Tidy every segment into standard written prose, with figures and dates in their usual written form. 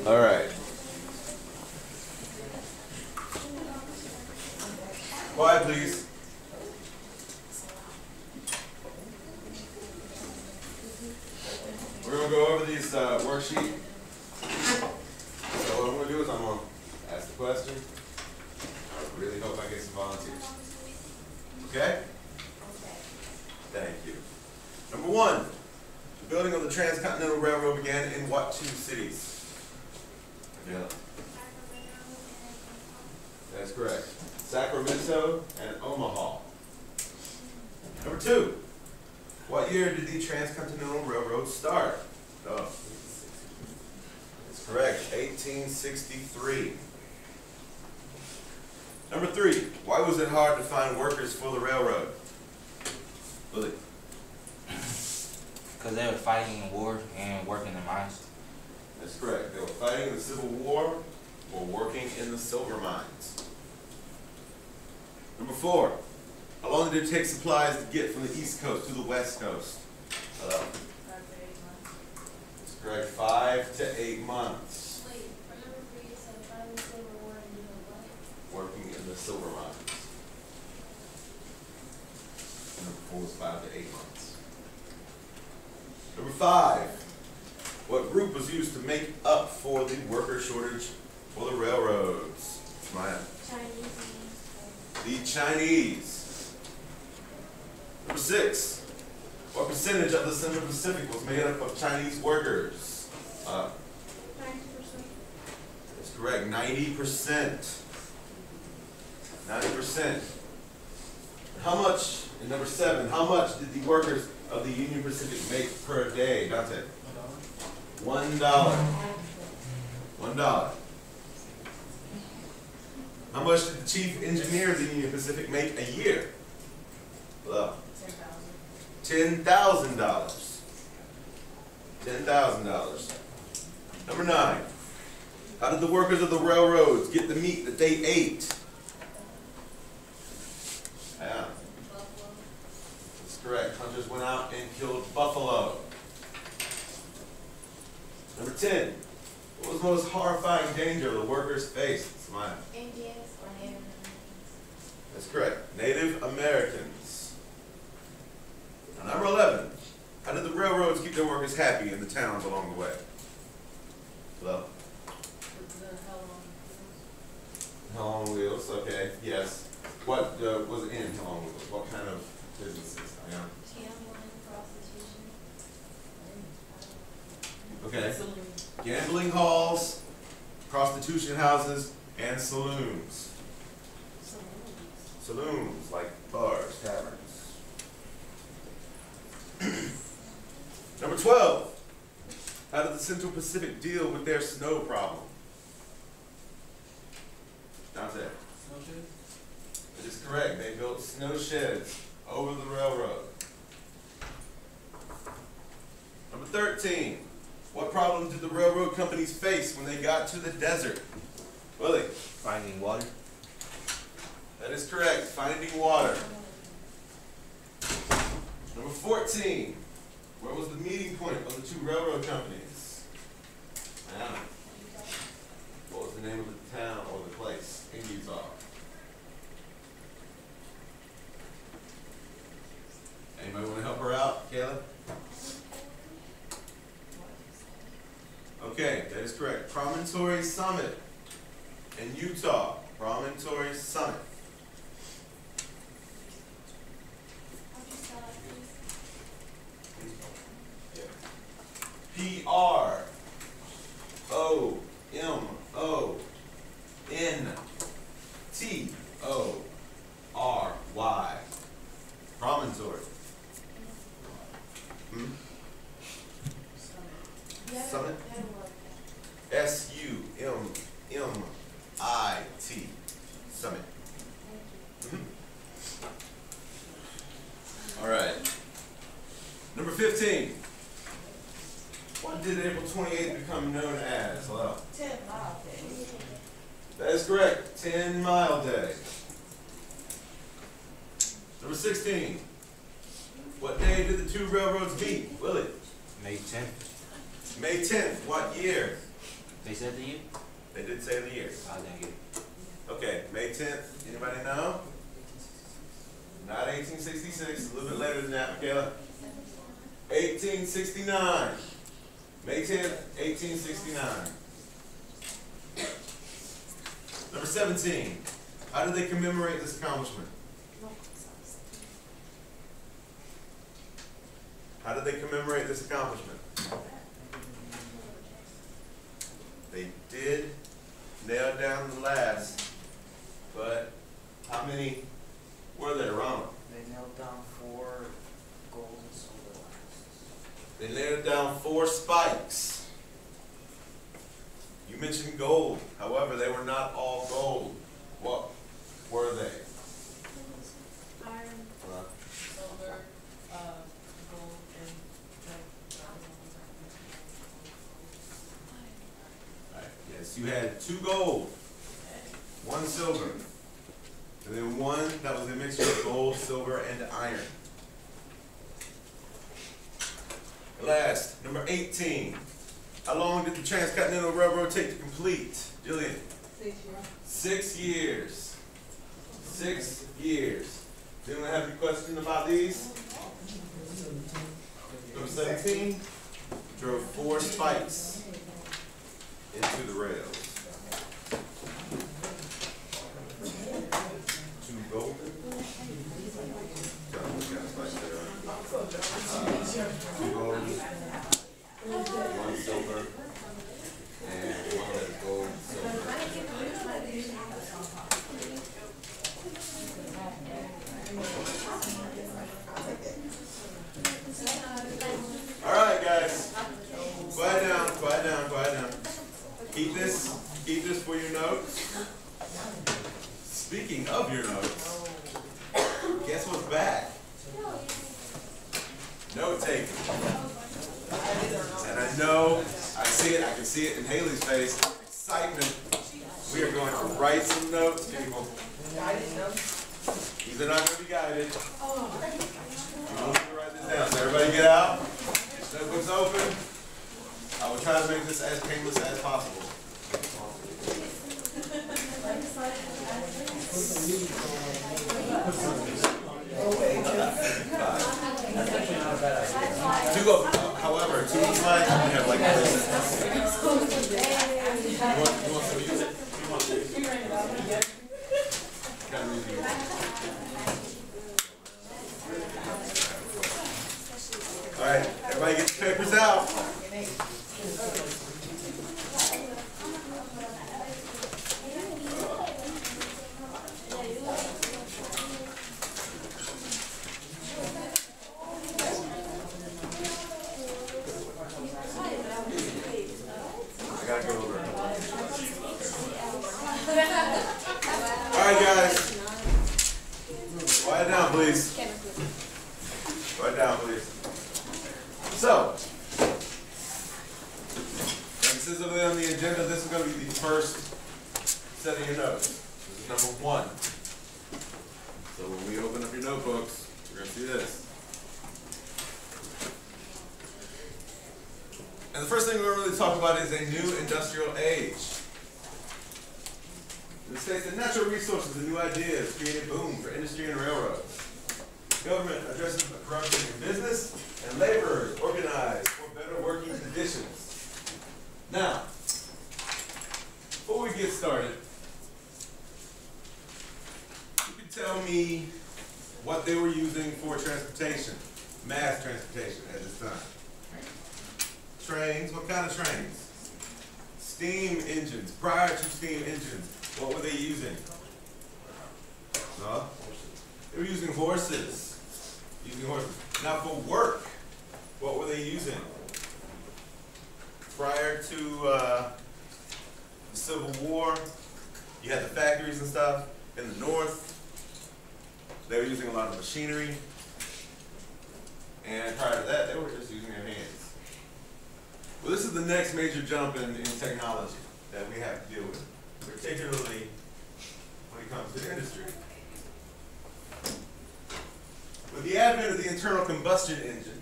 All right. Quiet, please. We're going to go over these worksheet. So what I'm going to do is I'm going to ask the question. I really hope I get some volunteers. Okay? Thank you. Number 1. The building of the Transcontinental Railroad began in what 2 cities? Yeah. That's correct. Sacramento and Omaha. Number 2. What year did the Transcontinental Railroad start? Oh. That's correct. 1863. Number 3. Why was it hard to find workers for the railroad? Willie. Because they were fighting in war and working in mines. That's correct. They were fighting in the Civil War or working in the silver mines. Number 4. How long did it take supplies to get from the East Coast to the West Coast? Hello? 5 to 8 months. That's correct. 5 to 8 months. Wait, remember 3 said fighting the Civil War and doing what? Working in the silver mines. And number 4 was 5 to 8 months. Number 5. What group was used to make up for the worker shortage for the railroads? Maya. Chinese. The Chinese. Number 6. What percentage of the Central Pacific was made up of Chinese workers? 90%. That's correct. 90%. 90%. How much, in number 7, how much did the workers of the Union Pacific make per day? Dante? $1. $1. How much did the chief engineer of the Union Pacific make a year? Well, $10,000. $10,000. Number 9. How did the workers of the railroads get the meat that they ate? Yeah. That's correct. Hunters went out and killed buffalo. Number 10. What was the most horrifying danger the workers faced? Smile. Indians or Native Americans? That's correct. Native Americans. Now, number 11. How did the railroads keep their workers happy in the towns along the way? Hello? How long wheels? Okay. Yes. What was in How long wheels? What kind of businesses? I am. Gambling, prostitution. Okay. Gambling halls, prostitution houses, and saloons. Saloons, like bars, taverns. Number 12. How did the Central Pacific deal with their snow problem? Dante. Snow sheds? That is correct. They built snow sheds over the railroad. Number 13. What problems did the railroad companies face when they got to the desert? Willie. Finding water. That is correct. Finding water. Number 14. Where was the meeting point of the 2 railroad companies? Diana. What was the name of the town or the place in Utah? Anybody want to help her out? Kayla? Okay, that is correct. Promontory Summit in Utah. Promontory Summit. How'd you spell it, Promontory. Promontory. Summit. S-U-M-M-I-T. Summit. All right. Number 15. What did April 28th become known as? Hello. 10 Mile Day. That is correct. 10 Mile Day. Number 16. What day did the 2 railroads meet? Willie. May 10th. May 10th. What year? They said to you? They did say the year. I didn't get it. Okay, May 10th. Anybody know? Not 1866. A little bit later than that, Michaela. 1869. May 10th, 1869. Number 17. How do they commemorate this accomplishment? How did they commemorate this accomplishment? They did nail down the last, but how many were there, Ronald? They nailed down 4 gold and silver lasts. They nailed down 4 spikes. You mentioned gold. However, they were not all gold. What were they? Iron. Silver, gold, and Yes, you had 2 gold, 1 silver, and then 1 that was a mixture of gold, silver, and iron. Last, number 18. How long did the Transcontinental Railroad take to complete? Jillian? 6 years. 6 years. Does anyone have any questions about these? Number 17. Drove 4 spikes into the rails. 2 gold. Got spikes there, right? 2 gold, 1 silver, and 1 that is gold, silver. All right, guys. Quiet down, quiet down, quiet down. Keep this for your notes. Speaking of your notes, guess what's back? Note taking. And I know, I see it, I can see it in Haley's face. Excitement. We are going to write some notes, people. These are not going to be guided. You want to write this down. So everybody get out. Notebooks open. I will try to make this as painless as possible. Two go. However, 2 slides we have like this. You want some music? Got music. All right, everybody get the papers out. I gotta go over. All right, guys. Quiet down, please. Quiet down, please. So, like it says over there on the agenda, this is going to be the first set of your notes. This is number 1. So when we open up your notebooks, we're going to see this. And the first thing we're going to really talk about is a new industrial age. It states that natural resources and new ideas create a boom for industry and railroads. Government addresses the corruption in business, and laborers organize for better working conditions. Now, before we get started, you can tell me what they were using for transportation, mass transportation at this time. Trains, what kind of trains? Steam engines. Prior to steam engines, what were they using? No? They were using horses. Now for work, what were they using? Prior to the Civil War, you had the factories and stuff in the North. They were using a lot of machinery. And prior to that, they were just using their hands. Well, this is the next major jump in technology that we have to deal with, particularly when it comes to industry. With the advent of the internal combustion engine,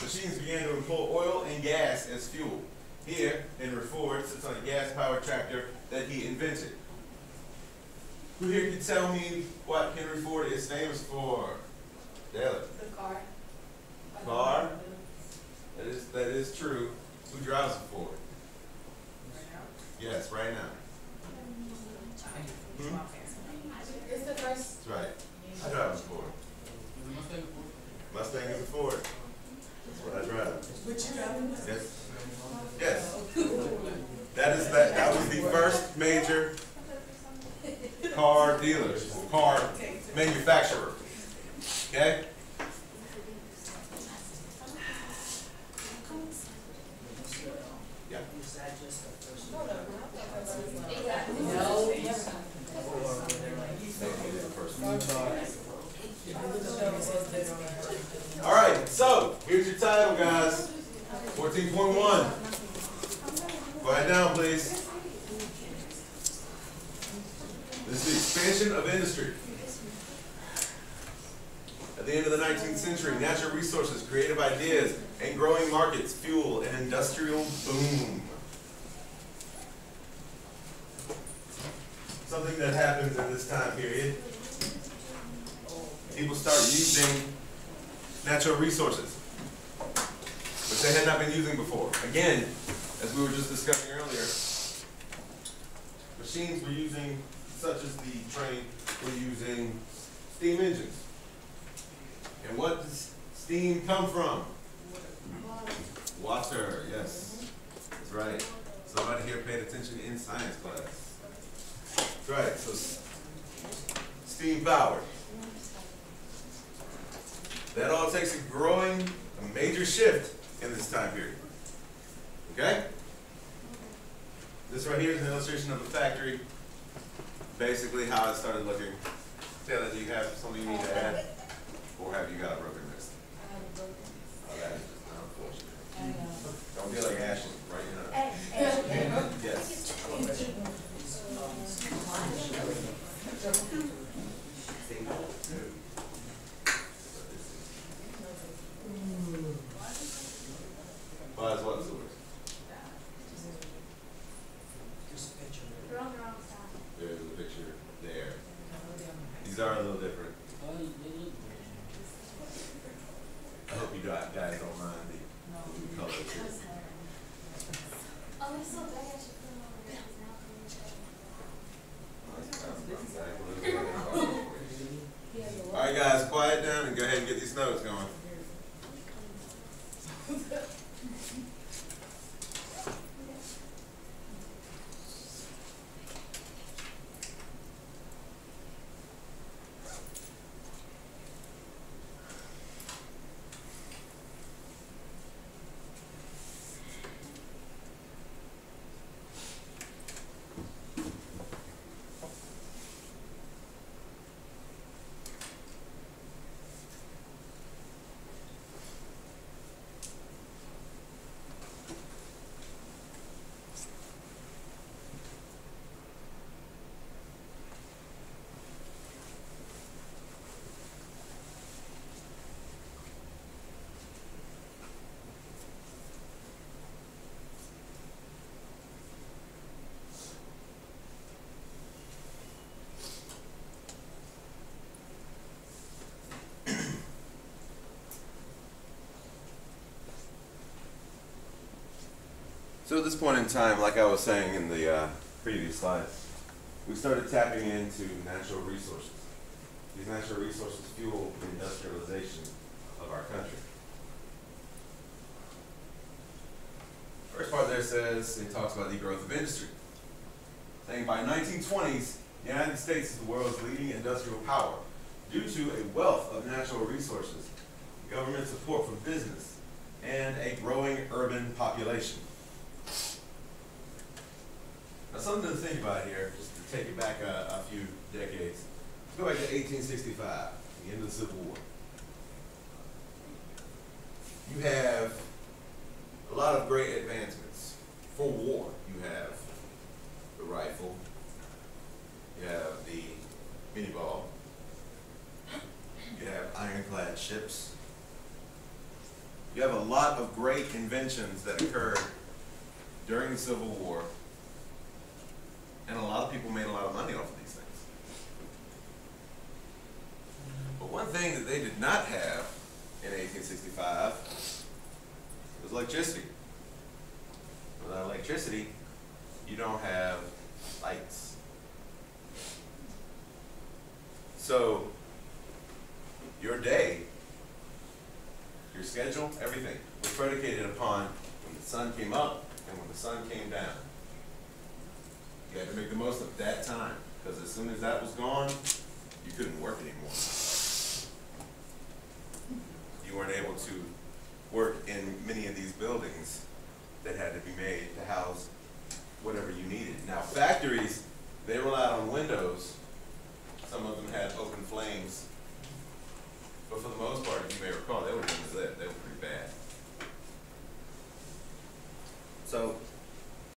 machines began to employ oil and gas as fuel. here, Henry Ford, sits on a gas-powered tractor that he invented. Who here can tell me what Henry Ford is famous for? Taylor. The car. Car? That is true. Who drives a Ford? Yes, right now. Hmm? It's the first. That's right. I drive a Ford. Mustang is a Ford. That's what I drive. Yes. Yes. That was the first major car dealer, car manufacturer. Okay? Yeah. Is that just the first No, one? no, No. Maybe the first one. no. All right, so here's your title, guys. 14.1. Go ahead down, please. This is the expansion of industry. At the end of the 19th century, natural resources, creative ideas, and growing markets fuel an industrial boom. Something that happens in this time period. People start using natural resources, which they had not been using before. Again, as we were just discussing earlier, machines were using, such as the train, were using steam engines. And what does steam come from? Water, yes. That's right. Somebody here paid attention in science class. That's right, so steam power. That all takes a major shift in this time period. Okay? This right here is an illustration of a factory. Basically how it started looking. Taylor, do you have something you need to add? Or have you got a broken wrist? I have a broken. Oh, that is just unfortunate. I know. Don't be like Ashley, right now. Yes. Why is what source? Just a picture. Wrong side. There's a picture there. These are a little different. I hope you guys don't mind the blue colors here. Oh, it's so bad. I should put them on the now. All right, guys, quiet down and go ahead and get these notes going. So at this point in time, like I was saying in the previous slides, we started tapping into natural resources. These natural resources fuel the industrialization of our country. First part there says, it talks about the growth of industry. Saying by 1920s, the United States is the world's leading industrial power due to a wealth of natural resources, government support for business, and a growing urban population. Now, something to think about here, just to take it back a few decades. Let's go back to 1865, the end of the Civil War. You have a lot of great advancements for war. You have the rifle, you have the mini ball, you have ironclad ships. You have a lot of great inventions that occurred during the Civil War, and a lot of people made a lot of money off of these things. But one thing that they did not have in 1865 was electricity. Without electricity, you don't have lights. So your day, your schedule, everything was predicated upon when the sun came up and when the sun came down. You had to make the most of that time, because as soon as that was gone, you couldn't work anymore. You weren't able to work in many of these buildings that had to be made to house whatever you needed. Now factories, they relied on windows. Some of them had open flames. But for the most part, if you may recall, they were lit. They were pretty bad. So